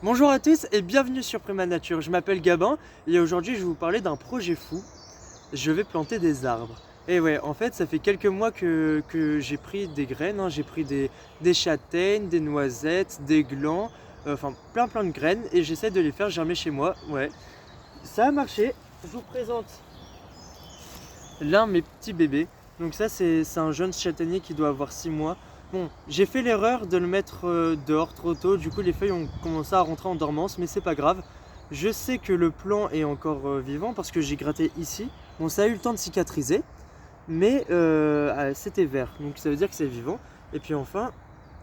Bonjour à tous et bienvenue sur Prima Nature, je m'appelle Gabin et aujourd'hui je vais vous parler d'un projet fou. Je vais planter des arbres. Et ouais, en fait ça fait quelques mois que j'ai pris des graines, hein. J'ai pris des châtaignes, des noisettes, des glands, enfin plein de graines et j'essaie de les faire germer chez moi. Ouais, ça a marché. Je vous présente l'un de mes petits bébés. Donc ça c'est un jeune châtaignier qui doit avoir 6 mois. Bon, j'ai fait l'erreur de le mettre dehors trop tôt, du coup les feuilles ont commencé à rentrer en dormance, mais c'est pas grave. Je sais que le plant est encore vivant parce que j'ai gratté ici. Bon, ça a eu le temps de cicatriser, mais c'était vert, donc ça veut dire que c'est vivant. Et puis enfin,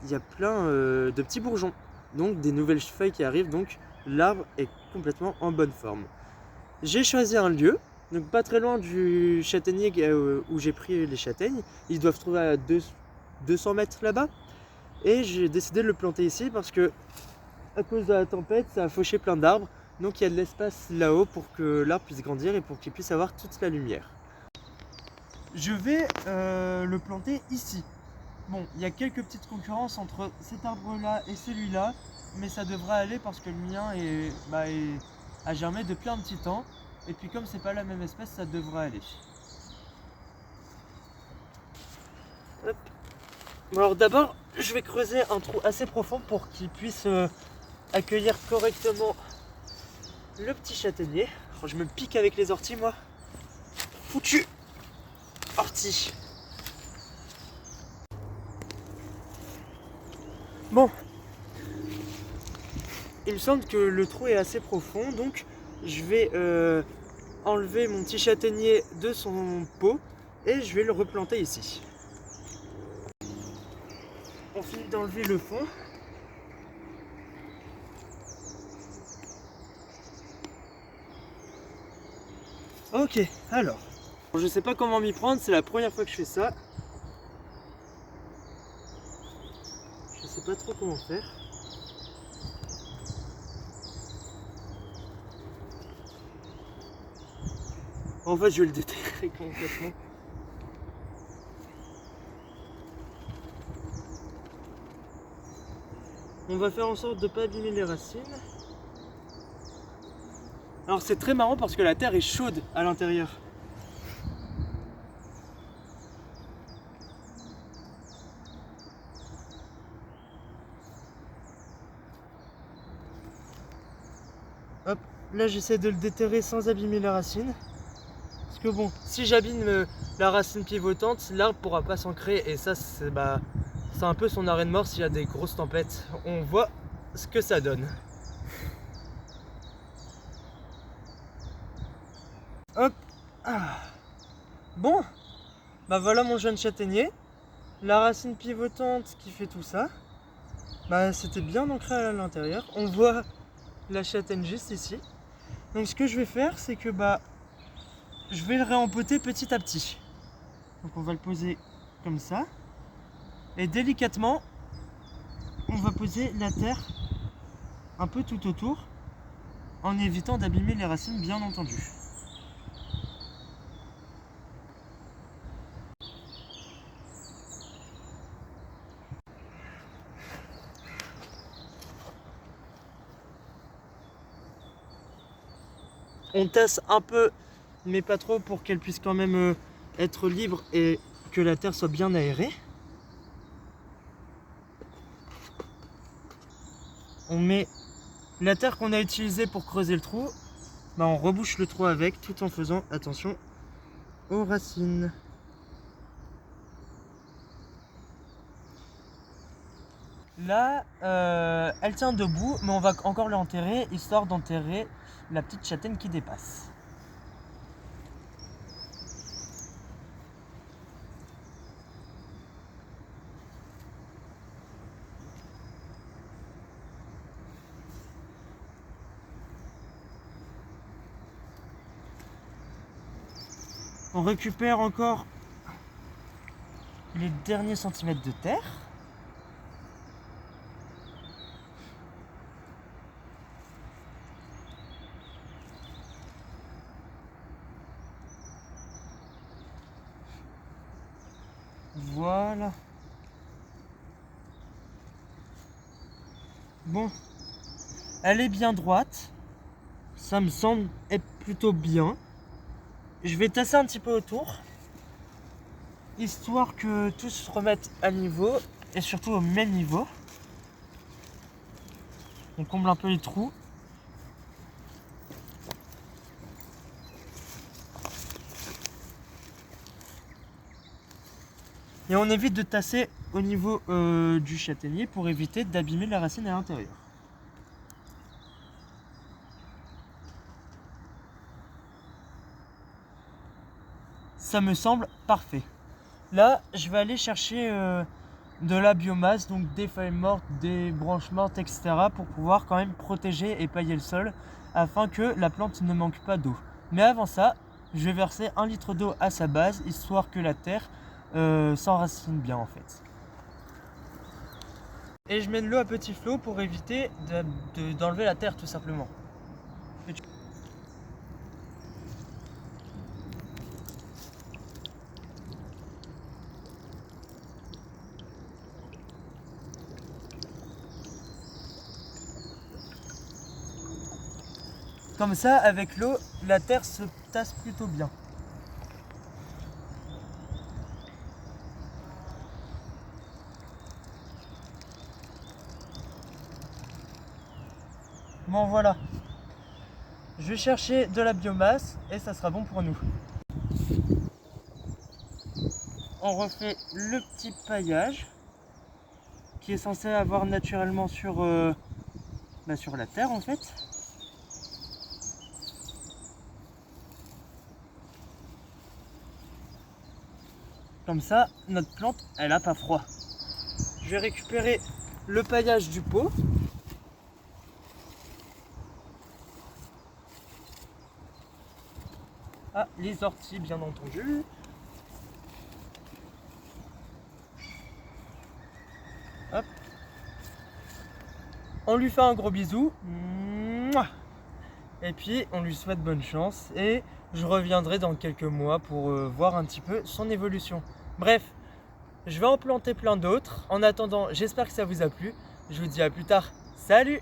il y a plein de petits bourgeons, donc des nouvelles feuilles qui arrivent, donc l'arbre est complètement en bonne forme. J'ai choisi un lieu, donc pas très loin du châtaignier où j'ai pris les châtaignes. Ils doivent trouver à 200 mètres là-bas. Et j'ai décidé de le planter ici parce que, à cause de la tempête, ça a fauché plein d'arbres. Donc il y a de l'espace là-haut pour que l'arbre puisse grandir et pour qu'il puisse avoir toute la lumière. Je vais le planter ici. Bon, il y a quelques petites concurrences entre cet arbre-là et celui-là, mais ça devrait aller parce que le mien a germé depuis un petit temps. Et puis comme c'est pas la même espèce, ça devrait aller. Hop. Alors d'abord, je vais creuser un trou assez profond pour qu'il puisse accueillir correctement le petit châtaignier. Oh, je me pique avec les orties, moi. Foutu ortie. Bon, il me semble que le trou est assez profond, donc je vais enlever mon petit châtaignier de son pot et je vais le replanter ici. On finit d'enlever le fond. Ok, alors. Je sais pas comment m'y prendre, c'est la première fois que je fais ça. Je sais pas trop comment faire. En fait, je vais le déterrer complètement. On va faire en sorte de ne pas abîmer les racines. Alors c'est très marrant parce que la terre est chaude à l'intérieur. Hop, là j'essaie de le déterrer sans abîmer les racines. Parce que bon, si j'abîme la racine pivotante, l'arbre pourra pas s'ancrer et ça c'est un peu son arrêt de mort s'il y a des grosses tempêtes. On voit ce que ça donne. Hop, ah. Bon, bah voilà mon jeune châtaignier. La racine pivotante qui fait tout ça. Bah c'était bien ancré à l'intérieur. On voit la châtaigne juste ici. Donc ce que je vais faire, c'est que je vais le réempoter petit à petit. Donc on va le poser comme ça. Et délicatement, on va poser la terre un peu tout autour, en évitant d'abîmer les racines bien entendu. On tasse un peu, mais pas trop, pour qu'elle puisse quand même être libre et que la terre soit bien aérée. On met la terre qu'on a utilisée pour creuser le trou, on rebouche le trou avec, tout en faisant attention aux racines. Là, elle tient debout, mais on va encore l'enterrer, histoire d'enterrer la petite châtaigne qui dépasse. On récupère encore les derniers centimètres de terre. Voilà. Bon, Elle est bien droite. Ça me semble être plutôt bien. Je vais tasser un petit peu autour, histoire que tout se remette à niveau et surtout au même niveau. On comble un peu les trous. Et on évite de tasser au niveau du châtaignier pour éviter d'abîmer la racine à l'intérieur. Ça me semble parfait. Là, je vais aller chercher de la biomasse, donc des feuilles mortes, des branches mortes, etc. pour pouvoir quand même protéger et pailler le sol afin que la plante ne manque pas d'eau. Mais avant ça, je vais verser 1 litre d'eau à sa base, histoire que la terre s'enracine bien en fait. Et je mets de l'eau à petit flot pour éviter d'enlever la terre tout simplement. Comme ça, avec l'eau, la terre se tasse plutôt bien. Bon voilà, je vais chercher de la biomasse et ça sera bon pour nous. On refait le petit paillage qui est censé avoir naturellement sur la terre en fait. Comme ça, notre plante, elle n'a pas froid. Je vais récupérer le paillage du pot. Ah, les orties bien entendu. Hop. On lui fait un gros bisou. Et puis on lui souhaite bonne chance. Et je reviendrai dans quelques mois pour voir un petit peu son évolution. Bref, je vais en planter plein d'autres. En attendant, j'espère que ça vous a plu. Je vous dis à plus tard. Salut!